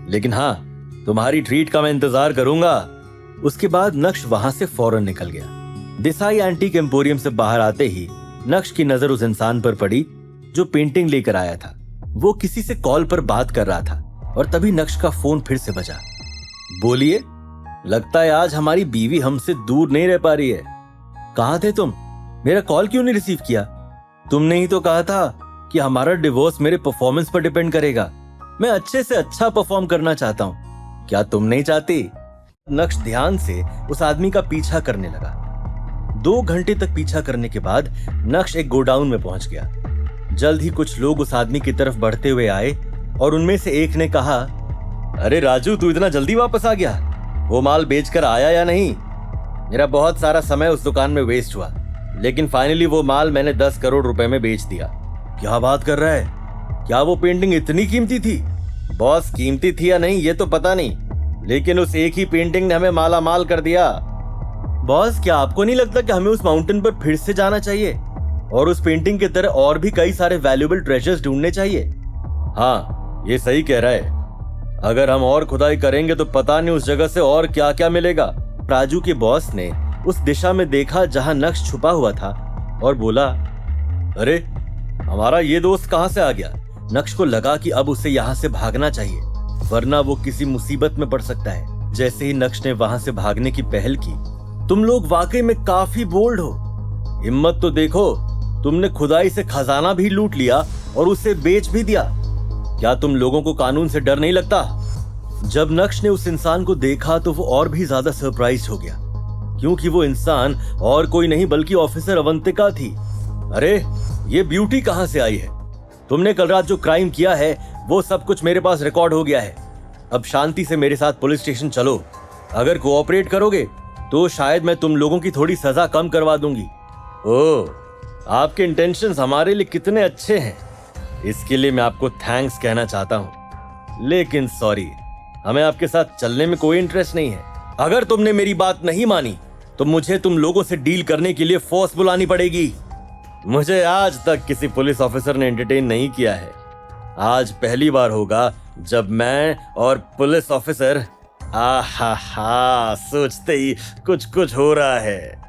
लेकिन हाँ, तुम्हारी ट्रीट का मैं इंतजार करूंगा। उसके बाद नक्श वहां से फौरन निकल गया। देसाई एंटीक एम्पोरियम से बाहर आते ही नक्श की नजर उस इंसान पर पड़ी जो पेंटिंग लेकर आया था। वो किसी से कॉल पर बात कर रहा था और तभी नक्श का फोन फिर से बजा। बोलिए, लगता है आज हमारी बीवी हमसे दूर नहीं रह पा रही है। कहाँ थे तुम? मेरा कॉल क्यों नहीं रिसीव किया? तुमने ही तो कहा था कि हमारा डिवोर्स मेरे परफॉर्मेंस पर डिपेंड करेगा। मैं अच्छे से अच्छा परफॉर्म करना चाहता हूँ, क्या तुम नहीं चाहती? नक्श ध्यान से उस आदमी का पीछा करने लगा। 2 घंटे तक पीछा करने के बाद नक्श एक गोडाउन में पहुंच गया। जल्द ही कुछ लोग उस आदमी की तरफ बढ़ते हुए आए और उनमें से एक ने कहा, अरे राजू, तू इतना जल्दी वापस आ गया? वो माल बेचकर आया या नहीं? मेरा बहुत सारा समय उस दुकान में वेस्ट हुआ, लेकिन फाइनली वो माल मैंने 10 करोड़ रुपए में बेच दिया। क्या बात कर रहा है? क्या वो पेंटिंग इतनी कीमती थी? बॉस, कीमती थी या नहीं ये तो पता नहीं, लेकिन उस एक ही पेंटिंग ने हमें माला माल कर दिया। बॉस, क्या आपको नहीं लगता कि हमें उस माउंटेन पर फिर से जाना चाहिए और उस पेंटिंग की तरह और भी कई सारे वैल्यूएबल ट्रेजर्स ढूंढने चाहिए? हाँ, ये सही कह रहा है। अगर हम और खुदाई करेंगे तो पता नहीं उस जगह से और क्या क्या मिलेगा। राजू के बॉस ने उस दिशा में देखा जहां नक्श छुपा हुआ था और बोला, अरे हमारा ये दोस्त कहां से आ गया? नक्श को लगा कि अब उसे यहां से भागना चाहिए, वरना वो किसी मुसीबत में पड़ सकता है। जैसे ही नक्श ने वहां से भागने की पहल की, तुम लोग वाकई में काफी बोल्ड हो। हिम्मत तो देखो, तुमने खुदाई से खजाना भी लूट लिया और उसे बेच भी दिया। क्या तुम लोगों को कानून से डर नहीं लगता? जब नक्श ने उस इंसान को देखा तो वो और भी ज्यादा सरप्राइज हो गया, क्योंकि वो इंसान और कोई नहीं बल्कि ऑफिसर अवंतिका थी। अरे, ये ब्यूटी कहां से आई है? तुमने कल रात जो क्राइम किया है वो सब कुछ मेरे पास रिकॉर्ड हो गया है। अब शांति से मेरे साथ पुलिस स्टेशन चलो। अगर कोऑपरेट करोगे तो शायद मैं तुम लोगों की थोड़ी सजा कम करवा दूंगी। ओह, आपके इंटेंशंस हमारे लिए कितने अच्छे हैं, इसके लिए मैं आपको थैंक्स कहना चाहता हूं, लेकिन सॉरी, हमें आपके साथ चलने में कोई इंटरेस्ट नहीं है। अगर तुमने मेरी बात नहीं मानी तो मुझे तुम लोगों से डील करने के लिए फोर्स बुलानी पड़ेगी। मुझे आज तक किसी पुलिस ऑफिसर ने एंटरटेन नहीं किया है। आज पहली बार होगा जब मैं और पुलिस ऑफिसर, आहा, सोचते ही कुछ कुछ हो रहा है।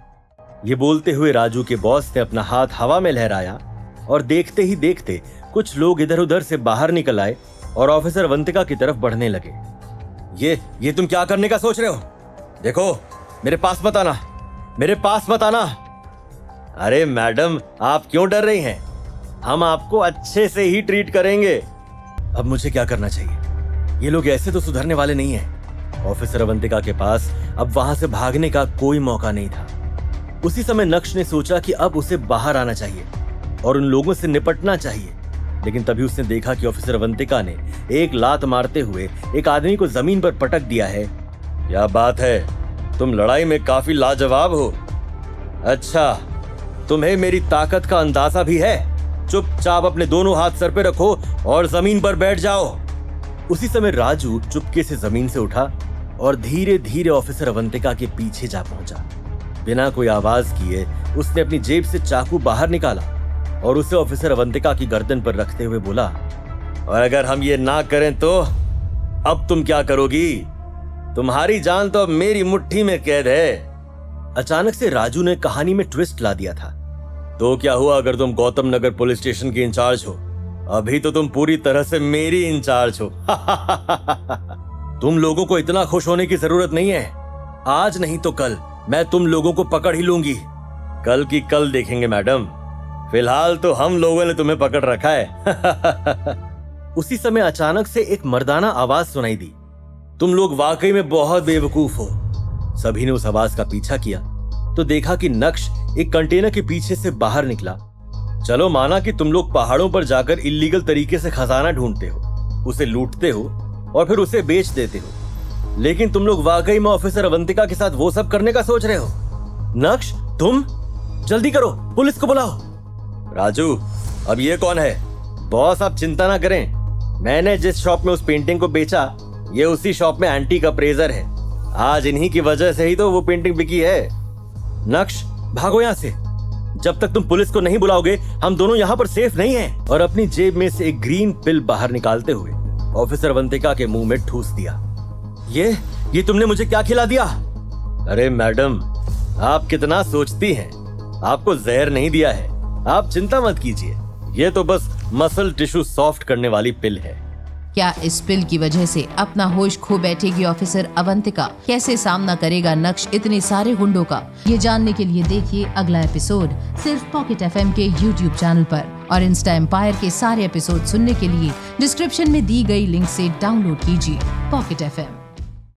ये बोलते हुए राजू के बॉस ने अपना हाथ हवा में लहराया और देखते ही देखते कुछ लोग इधर उधर से बाहर निकल आए और ऑफिसर अवंतिका की तरफ बढ़ने लगे। ये तुम क्या करने का सोच रहे हो? देखो, मेरे पास मत आना, मेरे पास मत आना। अरे मैडम, आप क्यों डर रही हैं? हम आपको अच्छे से ही ट्रीट करेंगे। अब मुझे क्या करना चाहिए? ये लोग ऐसे तो सुधरने वाले नहीं हैं। ऑफिसर अवंतिका के पास अब वहां से भागने का कोई मौका नहीं था। उसी समय नक्श ने सोचा कि अब उसे बाहर आना चाहिए और उन लोगों से निपटना चाहिए, लेकिन तभी उसने देखा कि ऑफिसर अवंतिका ने एक लात मारते हुए एक आदमी को जमीन पर पटक दिया है। क्या बात है, तुम लड़ाई में काफी लाजवाब हो। अच्छा, तुम्हें मेरी ताकत का अंदाजा भी है? चुपचाप अपने दोनों हाथ सर पे रखो और जमीन पर बैठ जाओ। उसी समय राजू चुपके से जमीन से उठा और धीरे धीरे ऑफिसर अवंतिका के पीछे जा पहुंचा। बिना कोई आवाज किए उसने अपनी जेब से चाकू बाहर निकाला और उसे ऑफिसर अवंतिका की गर्दन पर रखते हुए बोला, और अगर हम ये ना करें तो अब तुम क्या करोगी? तुम्हारी जान तो अब मेरी मुट्ठी में कैद है। अचानक से राजू ने कहानी में ट्विस्ट ला दिया था। तो क्या हुआ अगर तुम गौतम नगर पुलिस स्टेशन की इंचार्ज हो? अभी तो तुम पूरी तरह से मेरी इंचार्ज हो। तुम लोगों को इतना खुश होने की जरूरत नहीं है। आज नहीं तो कल मैं तुम लोगों को पकड़ ही लूंगी। कल की कल देखेंगे मैडम, फिलहाल तो हम लोगों ने तुम्हें पकड़ रखा है। उसी समय अचानक से एक मर्दाना आवाज सुनाई दी। तुम लोग वाकई में बहुत बेवकूफ हो। सभी ने उस आवाज का पीछा किया तो देखा कि नक्श एक कंटेनर के पीछे से बाहर निकला। चलो माना कि तुम लोग पहाड़ों पर जाकर इल्लीगल तरीके से खजाना ढूंढते हो, उसे लूटते हो और फिर उसे बेच देते हो, लेकिन तुम लोग वाकई में ऑफिसर अवंतिका के साथ वो सब करने का सोच रहे हो। नक्श, तुम जल्दी करो, पुलिस को बुलाओ। राजू, अब ये कौन है? बॉस, आप चिंता ना करें, मैंने जिस शॉप में उस पेंटिंग को बेचा ये उसी शॉप में एंटीक अप्रेजर है। आज इन्हीं की वजह से ही तो वो पेंटिंग बिकी है। नक्श, भागो यहाँ से। जब तक तुम पुलिस को नहीं बुलाओगे हम दोनों यहाँ पर सेफ नहीं हैं। और अपनी जेब में से एक ग्रीन पिल बाहर निकालते हुए ऑफिसर अवंतिका के मुंह में ठूस दिया। ये तुमने मुझे क्या खिला दिया? अरे मैडम, आप कितना सोचती हैं? आपको जहर नहीं दिया है, आप चिंता मत कीजिए। ये तो बस मसल टिश्यू सॉफ्ट करने वाली पिल है। क्या इस पिल की वजह से अपना होश खो बैठेगी ऑफिसर अवंतिका? कैसे सामना करेगा नक्श इतने सारे गुंडों का? ये जानने के लिए देखिए अगला एपिसोड सिर्फ पॉकेट FM के YouTube चैनल पर। और इंस्टा एम्पायर के सारे एपिसोड सुनने के लिए डिस्क्रिप्शन में दी गई लिंक से डाउनलोड कीजिए पॉकेट FM।